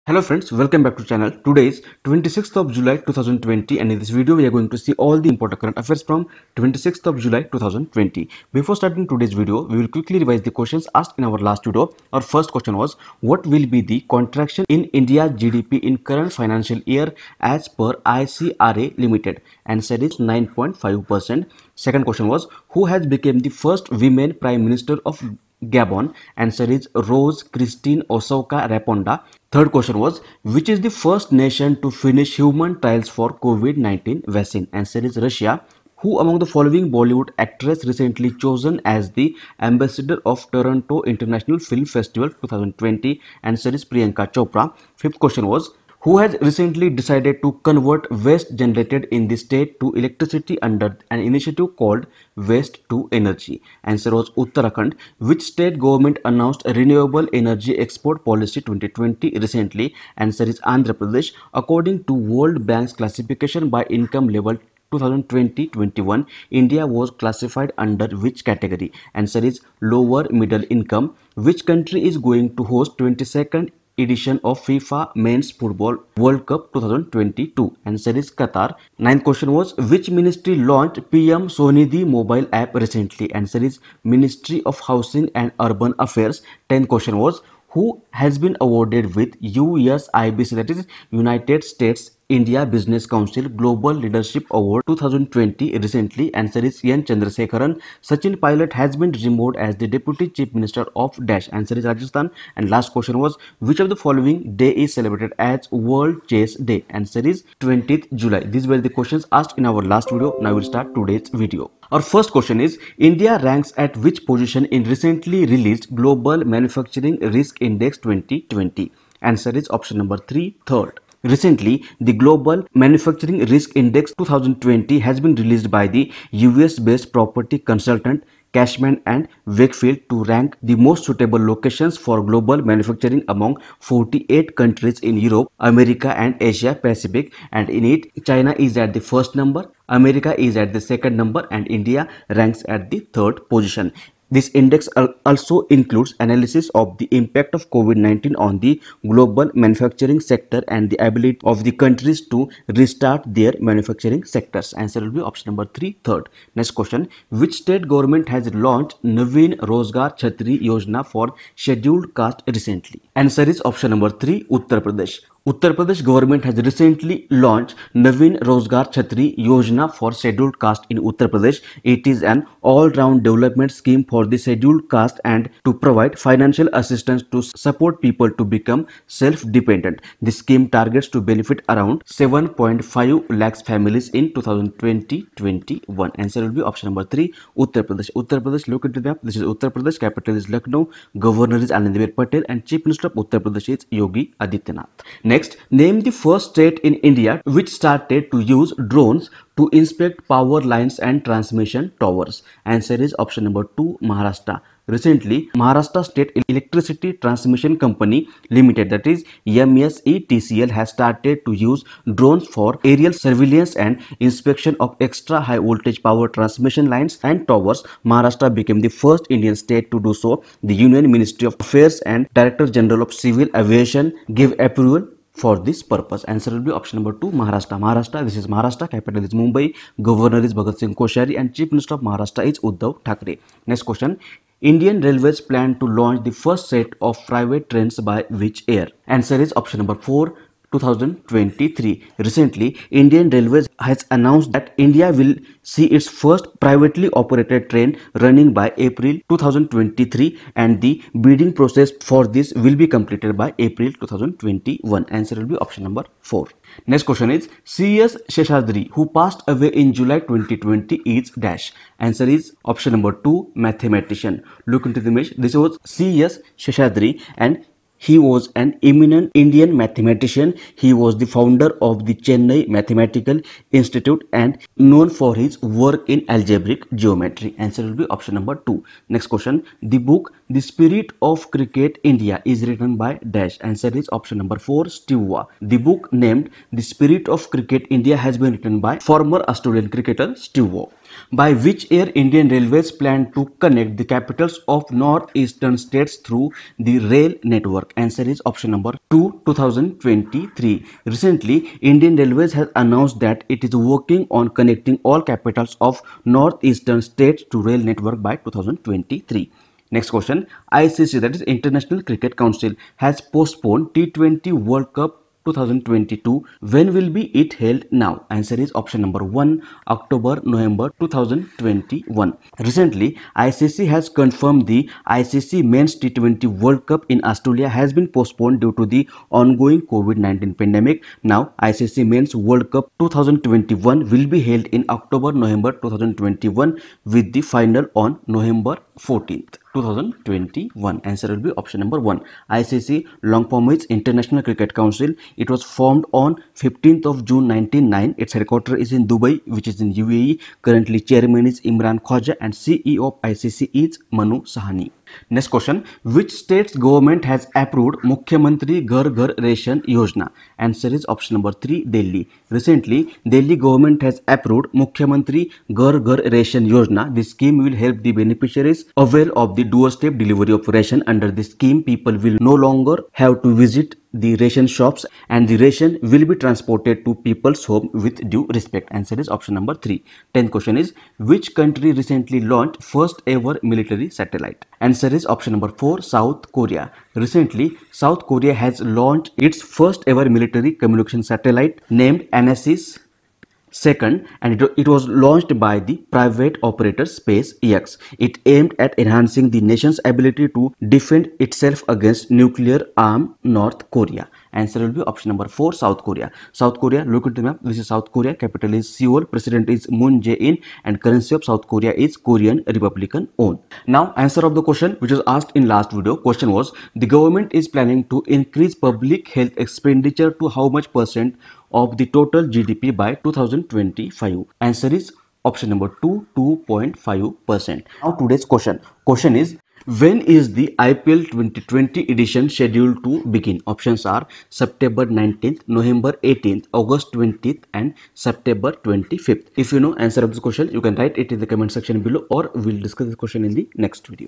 Hello friends, welcome back to channel. Today is 26th of July 2020 and in this video we are going to see all the important current affairs from 26th of July 2020. Before starting today's video, we will quickly revise the questions asked in our last video. Our first question was, what will be the contraction in India's GDP in current financial year as per ICRA Limited? Answer is 9.5%. Second question was, who has become the first women Prime Minister of Gabon? Answer is Rose Christine Osoka Raponda. Third question was, which is the first nation to finish human trials for COVID-19 vaccine? Answer is Russia. Who among the following Bollywood actress recently chosen as the ambassador of Toronto International Film Festival 2020? Answer is Priyanka Chopra. Fifth question was, who has recently decided to convert waste generated in the state to electricity under an initiative called Waste to Energy? Answer was Uttarakhand. Which state government announced a renewable energy export policy 2020 recently? Answer is Andhra Pradesh. According to World Bank's classification by income level 2020-21, India was classified under which category? Answer is lower middle income. Which country is going to host 22nd edition of FIFA Men's Football World Cup 2022? Answer is Qatar. Ninth question was, which ministry launched PM Sonidhi mobile app recently? Answer is Ministry of Housing and Urban Affairs. Tenth question was, who has been awarded with USIBC, that is United States India Business Council Global Leadership Award 2020 recently? Answer is N. Chandrasekharan. Sachin Pilot has been removed as the Deputy Chief Minister of Dash. Answer is Rajasthan. And last question was, which of the following day is celebrated as World Chess Day? Answer is 20th July. These were the questions asked in our last video. Now we'll start today's video. Our first question is, India ranks at which position in recently released Global Manufacturing Risk Index 2020? Answer is option number 3, third. Recently, the Global Manufacturing Risk Index 2020 has been released by the US-based property consultant Cashman and Wakefield to rank the most suitable locations for global manufacturing among 48 countries in Europe, America and Asia Pacific, and in it, China is at the first number, America is at the second number, and India ranks at the third position. This index also includes analysis of the impact of COVID-19 on the global manufacturing sector and the ability of the countries to restart their manufacturing sectors. Answer will be option number 3, third. Next question, which state government has launched Naveen Rozgar Chhatri Yojana for scheduled caste recently? Answer is option number 3, Uttar Pradesh. Uttar Pradesh government has recently launched Naveen Rozgar Chhatri Yojana for scheduled caste in Uttar Pradesh. It is an all-round development scheme for the scheduled caste and to provide financial assistance to support people to become self-dependent. The scheme targets to benefit around 7.5 lakhs families in 2020-21. Answer will be option number 3, Uttar Pradesh. Uttar Pradesh, look into the map. This is Uttar Pradesh. Capital is Lucknow. Governor is Anandabir Patel and Chief Minister of Uttar Pradesh is Yogi Adityanath. Next, name the first state in India which started to use drones to inspect power lines and transmission towers. Answer is option number 2, Maharashtra. Recently, Maharashtra State Electricity Transmission Company Limited, that is MESETCL, has started to use drones for aerial surveillance and inspection of extra high voltage power transmission lines and towers. Maharashtra became the first Indian state to do so. The Union Ministry of Affairs and Director General of Civil Aviation gave approval for this purpose. Answer will be option number 2, Maharashtra. Maharashtra, this is Maharashtra. Capital is Mumbai. Governor is Bhagat Singh Koshari and Chief Minister of Maharashtra is Uddhav Thackeray. Next question, Indian Railways plan to launch the first set of private trains by which year? Answer is option number 4, 2023. Recently, Indian Railways has announced that India will see its first privately operated train running by April 2023 and the bidding process for this will be completed by April 2021. Answer will be option number 4. Next question is, C.S. Seshadri, who passed away in July 2020, is dash. Answer is option number 2, mathematician. Look into the image. This was C.S. Seshadri and he was an eminent Indian mathematician. He was the founder of the Chennai Mathematical Institute and known for his work in algebraic geometry. Answer will be option number 2. Next question, the book The Spirit of Cricket India is written by dash. Answer is option number 4, Steve Waugh. The book named The Spirit of Cricket India has been written by former Australian cricketer Steve Waugh. By which year Indian Railways plan to connect the capitals of northeastern states through the rail network? Answer is option number 2, 2023. Recently, Indian Railways has announced that it is working on connecting all capitals of northeastern states to rail network by 2023. Next question. ICC, that is International Cricket Council, has postponed T20 World Cup 2022. When will be it held now? Answer is option number 1, October November 2021. Recently, ICC has confirmed the ICC Men's T20 World Cup in Australia has been postponed due to the ongoing COVID-19 pandemic. Now, ICC Men's World Cup 2021 will be held in October November 2021 with the final on November 14th. 2021. Answer will be option number 1. ICC, long form is International Cricket Council. It was formed on 15th of June 1909. Its headquarters is in Dubai, which is in UAE. Currently, chairman is Imran Khwaja and CEO of ICC is Manu Sahani. Next question. Which state's government has approved Mukhyamantri Ghar Ghar Ration Yojana? Answer is option number 3, Delhi. Recently, Delhi government has approved Mukhyamantri Ghar Ghar Ration Yojana. This scheme will help the beneficiaries avail of the doorstep delivery of ration. Under this scheme, people will no longer have to visit the ration shops and the ration will be transported to people's home with due respect. Answer is option number 3. 10th question is, which country recently launched first ever military satellite? Answer is option number 4, South Korea. Recently, South Korea has launched its first ever military communication satellite named Anasis Second, and it was launched by the private operator SpaceX. It aimed at enhancing the nation's ability to defend itself against nuclear-armed North Korea. Answer will be option number 4, South Korea. South Korea, look at the map. This is South Korea. Capital is Seoul. President is Moon Jae-in, and currency of South Korea is Korean Republican won. Now, answer of the question which was asked in last video. Question was, the government is planning to increase public health expenditure to how much percent of the total GDP by 2025? Answer is option number 2, 2.5%. Now today's question. Question is, when is the IPL 2020 edition scheduled to begin? Options are September 19th, November 18th, August 20th and September 25th. If you know answer of this question, you can write it in the comment section below or we'll discuss this question in the next video.